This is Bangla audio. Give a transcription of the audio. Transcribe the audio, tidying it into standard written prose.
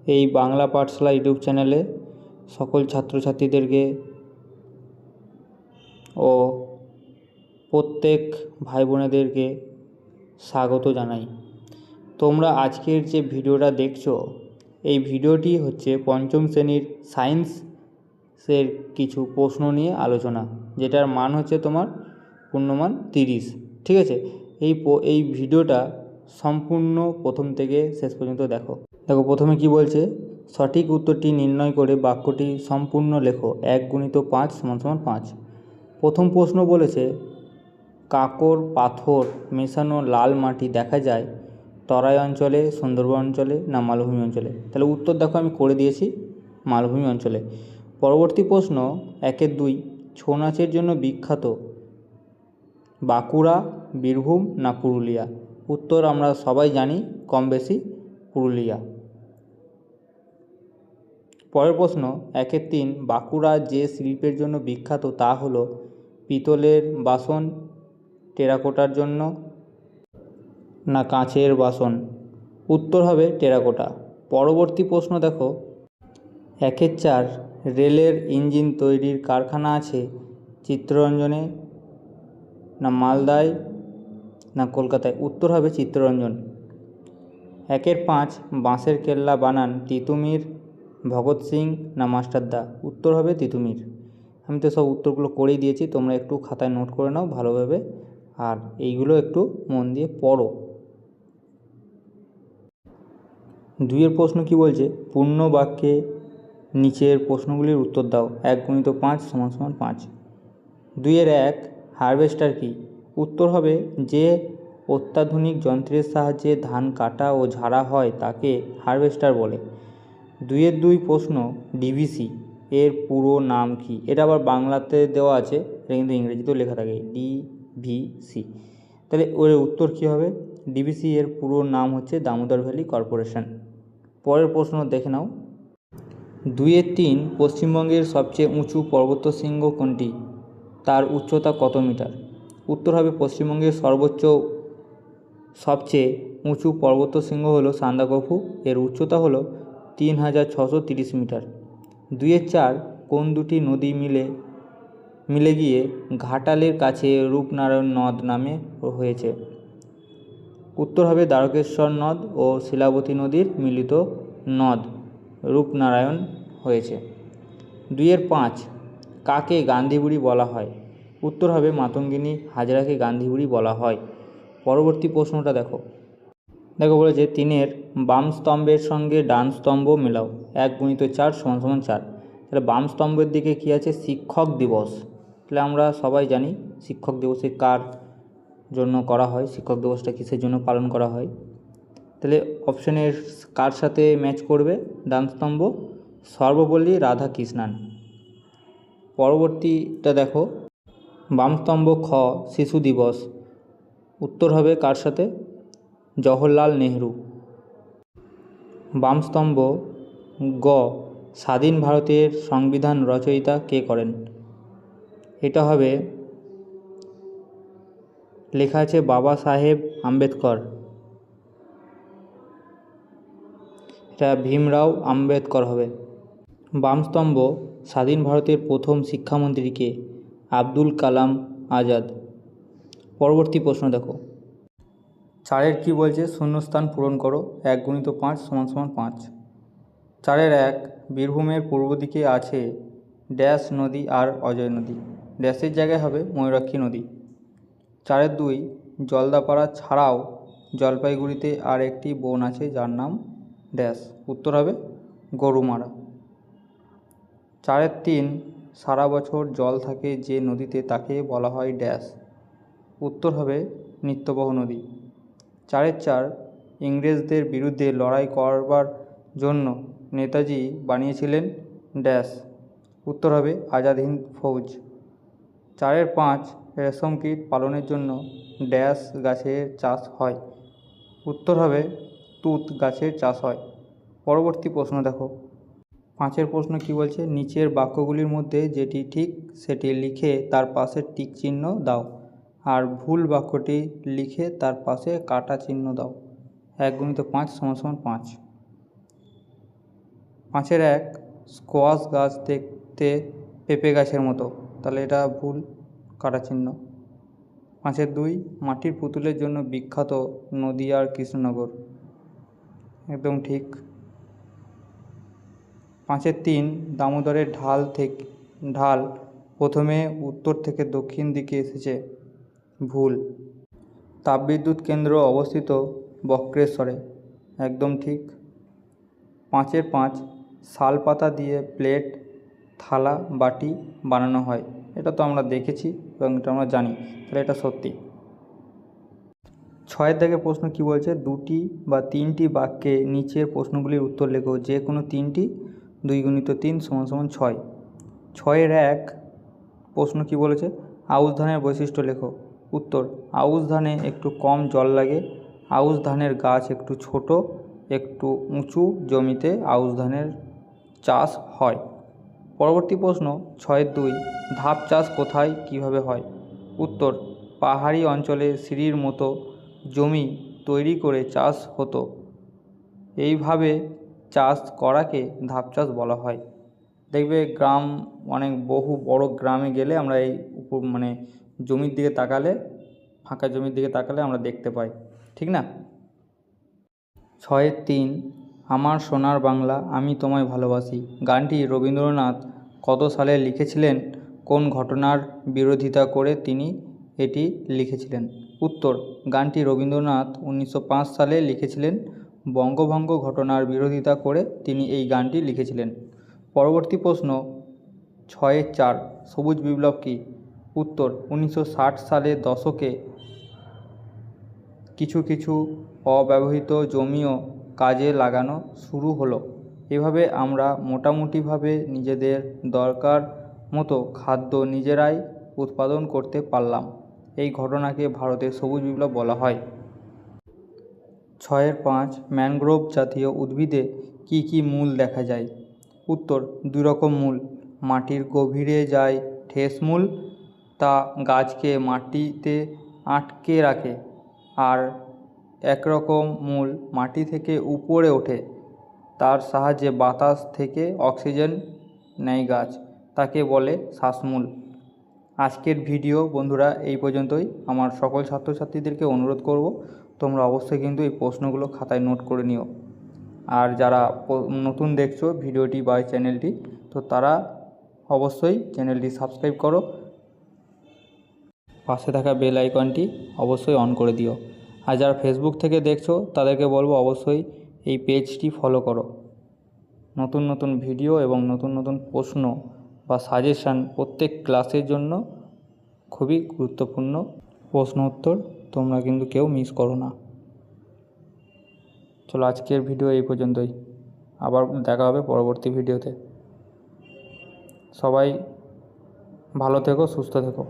এই বাংলা পাঠশালা ইউটিউব চ্যানেলে সকল ছাত্রছাত্রীদেরকে ও প্রত্যেক ভাই বোনেদেরকে স্বাগত জানাই। তোমরা আজকের যে ভিডিওটা দেখছো, এই ভিডিওটি হচ্ছে পঞ্চম শ্রেণীর সায়েন্সের কিছু প্রশ্ন নিয়ে আলোচনা, যেটার মান হচ্ছে তোমার পূর্ণমান 30। ঠিক আছে, এই ভিডিওটা সম্পূর্ণ প্রথম থেকে শেষ পর্যন্ত দেখো। প্রথমে কি বলছে, সঠিক উত্তরটি নির্ণয় করে বাক্যটি সম্পূর্ণ লেখো। 1 × 5 = 5। প্রথম প্রশ্ন বলেছে, কাকর পাথর মেশানো লাল মাটি দেখা যায় তরাই অঞ্চলে, সুন্দরবন অঞ্চলে না মালভূমি অঞ্চলে? তাহলে উত্তর দেখো আমি করে দিয়েছি, মালভূমি অঞ্চলে। পরবর্তী প্রশ্ন 1-2, ছৌ নাচের জন্য বিখ্যাত বাঁকুড়া, বীরভূম না পুরুলিয়া? উত্তর আমরা সবাই জানি, কম বেশি পুরুলিয়া। পরের প্রশ্ন 1-3, বাঁকুড়া যে শিল্পের জন্য বিখ্যাত তা হলো পিতলের বাসন, টেরাকোটার জন্য না কাঁচের বাসন? উত্তর হবে টেরাকোটা। পরবর্তী প্রশ্ন দেখো 1-4, রেলের ইঞ্জিন তৈরির কারখানা আছে চিত্তরঞ্জনে না মালদায় না কলকাতায়? উত্তর হবে চিত্তরঞ্জন। 1-5, বাঁশের কেল্লা বানান তিতুমির, ভগৎ সিং না মাস্টারদা? উত্তর হবে তিতুমির। আমি তো সব উত্তরগুলো করেই দিয়েছি, তোমরা একটু খাতায় নোট করে নাও ভালোভাবে, আর এইগুলো একটু মন দিয়ে পড়ো। 2 প্রশ্ন কি বলছে, পূর্ণ বাক্যে নিচের প্রশ্নগুলির উত্তর দাও। 1 × 5 = 5। 2-1, হারভেস্টার কি? উত্তর হবে যে অত্যাধুনিক যন্ত্রের সাহায্যে ধান কাটা ও ঝাড়া হয় তাকে হারভেস্টার বলে। 2-2 প্রশ্ন, ডিভিসি এর পুরো নাম কি? এটা আবার বাংলাতে দেওয়া আছে, এটা কিন্তু ইংরেজিতেও লেখা থাকে ডিভিসি। তাহলে ওর উত্তর কী হবে? ডিভিসি এর পুরো নাম হচ্ছে দামোদর ভ্যালি কর্পোরেশন। পরের প্রশ্ন দেখে নাও। 2-3, পশ্চিমবঙ্গের সবচেয়ে উঁচু পর্বতশৃঙ্গ কোনটি? তার উচ্চতা কত মিটার? উত্তর হবে পশ্চিমবঙ্গের সবচেয়ে উঁচু পর্বতশৃঙ্গ হলো সান্দাকফু, এর উচ্চতা হলো 3630 মিটার। 2-4, কোন দুটি নদী মিলে গিয়ে ঘাটালের কাছে রূপনারায়ণ নদ নামে হয়েছে? উত্তর হবে দ্বারকেশ্বর নদ ও শিলাবতী নদীর মিলিত নদ রূপনারায়ণ হয়েছে। 2-5, কাকে গান্ধীবুড়ি বলা হয়? উত্তর হবে মাতঙ্গিনী হাজরাকে গান্ধীবুড়ি বলা হয়। পরবর্তী প্রশ্নটা দেখো বলেছে 3 বাম স্তম্ভের সঙ্গে ডান স্তম্ভ মেলাও। 1 × 4 = 4। তাহলে বাম স্তম্ভের দিকে কী আছে? শিক্ষক দিবস। তাহলে আমরা সবাই জানি শিক্ষক দিবসে কার জন্য করা হয়, শিক্ষক দিবসটা কিসের জন্য পালন করা হয়। তাহলে অপশানের কার সাথে ম্যাচ করবে ডান স্তম্ভ? সর্বপল্লী রাধাকৃষ্ণান। পরবর্তীটা দেখো, বাম স্তম্ভ খ শিশু দিবস। উত্তর হবে কার সাথে? জওহরলাল নেহরু। বাম স্তম্ভ গ স্বাধীন ভারতের সংবিধান রচয়িতা কে করেন? এটা হবে, লেখা আছে বাবা সাহেব আম্বেদকর। এটা ভীমরাও আম্বেদকর হবে। বাম স্তম্ভ স্বাধীন ভারতের প্রথম শিক্ষামন্ত্রী কে? আব্দুল কালাম আজাদ। পরবর্তী প্রশ্ন দেখো 4 কি বলছে, শূন্যস্থান পূরণ করো। 1 × 5 = 5। 4-1, বীরভূমের পূর্ব দিকে আছে ড্যাশ নদী আর অজয় নদী। ড্যাশের জায়গায় হবে ময়ূরাক্ষী নদী। 4-2, জলদাপাড়া ছাড়াও জলপাইগুড়িতে আর একটি বন আছে যার নাম ড্যাশ। উত্তর হবে গরুমারা। 4-3, সারা বছর জল থাকে যে নদীতে তাকে বলা হয় ড্যাশ। উত্তর হবে নিত্যবহ নদী। 4-4, ইংরেজদের বিরুদ্ধে লড়াই করবার জন্য নেতাজি বানিয়েছিলেন ড্যাশ। উত্তর হবে আজাদ হিন্দ ফৌজ। 4-5, রেশম কীট পালনের জন্য ড্যাশ গাছের চাষ হয়। উত্তর হবে তুত গাছের চাষ হয়। পরবর্তী প্রশ্ন দেখো 5 প্রশ্ন কি বলছে, নিচের বাক্যগুলির মধ্যে যেটি ঠিক সেটি লিখে তার পাশে টিক চিহ্ন দাও, আর ভুল বাক্যটি লিখে তার পাশে কাটা চিহ্ন দাও। 1 × 5 = 5। 5-1 স্কোয়াশ গাছ দেখতে পেঁপে গাছের মতো, তাহলে এটা ভুল, কাটা চিহ্ন। 5-2 মাটির পুতুলের জন্য বিখ্যাত নদিয়ার কৃষ্ণনগর, একদম ঠিক। 5-3 দামোদরের ঢাল প্রথমে উত্তর থেকে দক্ষিণ দিকে এসেছে, ভুল। তাপবিদ্যুৎ কেন্দ্র অবস্থিত বক্রেশ্বরে, একদম ঠিক। 5-5 শাল পাতা দিয়ে প্লেট, থালা, বাটি বানানো হয়, এটা তো আমরা দেখেছি এবং এটা আমরা জানি, তাহলে এটা সত্যি। 6 দাগের প্রশ্ন কি বলছে, 2টি বা 3টি বাক্যে নিচের প্রশ্নগুলির উত্তর লেখো, যে কোনো 3টি, 2 × 3 = 6। 6-1 প্রশ্ন কি বলেছে, আউশ ধানের বৈশিষ্ট্য লেখো। উত্তর, আউশ ধানে একটু কম জল লাগে, আউশ ধানের গাছ একটু ছোট, একটু উঁচু জমিতে আউশ ধানের চাষ হয়। পরবর্তী প্রশ্ন 6-2 ধাপ চাষ কোথায় কিভাবে হয়। উত্তর, পাহাড়ি অঞ্চলে সিঁড়ির মতো জমি তৈরি করে চাষ হতো, এইভাবে চাষ করাকে ধাপ চাষ বলা হয়। দেখবে গ্রাম, অনেক বহু বড় গ্রামে গেলে আমরা এই জমির দিকে তাকালে, ফাঁকা জমির দিকে তাকালে আমরা দেখতে পাই, ঠিক না। 6-3 আমার সোনার বাংলা আমি তোমায় ভালোবাসি গানটি রবীন্দ্রনাথ কত সালে লিখেছিলেন, কোন ঘটনার বিরোধিতা করে তিনি এটি লিখেছিলেন। উত্তর, গানটি রবীন্দ্রনাথ 1905 সালে লিখেছিলেন, বঙ্গভঙ্গ ঘটনার বিরোধিতা করে তিনি এই গানটি লিখেছিলেন। পরবর্তী প্রশ্ন 6-4 সবুজ বিপ্লব কী। উত্তর, 1960 সালের দশকে কিছু কিছু অব্যবহৃত জমিও কাজে লাগানো শুরু হলো, এভাবে আমরা মোটামুটিভাবে নিজেদের দরকার মতো খাদ্য নিজেরাই উৎপাদন করতে পারলাম, এই ঘটনাকে ভারতের সবুজ বিপ্লব বলা হয়। 6-5 ম্যানগ্রোভ জাতীয় উদ্ভিদে কী কী মূল দেখা যায়। উত্তর, 2 রকম মূল, মাটির গভীরে যায় ঠেস মূল, তা গাছকে মাটিতে আটকে রাখে, আর একরকম মূল মাটি থেকে উপরে ওঠে, তার সাহায্যে বাতাস থেকে অক্সিজেন নেয় গাছ, তাকে বলে শ্বাসমূল। আজকের ভিডিও বন্ধুরা এই পর্যন্তই। আমার সকল ছাত্রছাত্রীদেরকে অনুরোধ করব, তোমরা অবশ্যই কিন্তু এই প্রশ্নগুলো খাতায় নোট করে নিও। আর যারা নতুন দেখছো ভিডিওটি বা চ্যানেলটি, তো তারা অবশ্যই চ্যানেলটি সাবস্ক্রাইব করো, পাশে থাকা বেল আইকনটি অবশ্যই অন করে দিও। আর যারা ফেসবুক থেকে দেখছো তাদেরকে বলবো অবশ্যই এই পেজটি ফলো করো। নতুন নতুন ভিডিও এবং নতুন নতুন প্রশ্ন বা সাজেশান প্রত্যেক ক্লাসের জন্য খুবই গুরুত্বপূর্ণ প্রশ্ন উত্তর তোমরা কিন্তু কেউ মিস করো না। চলো আজকের ভিডিও এই পর্যন্তই, আবার দেখা হবে পরবর্তী ভিডিওতে। সবাই ভালো থেকো, সুস্থ থেকো।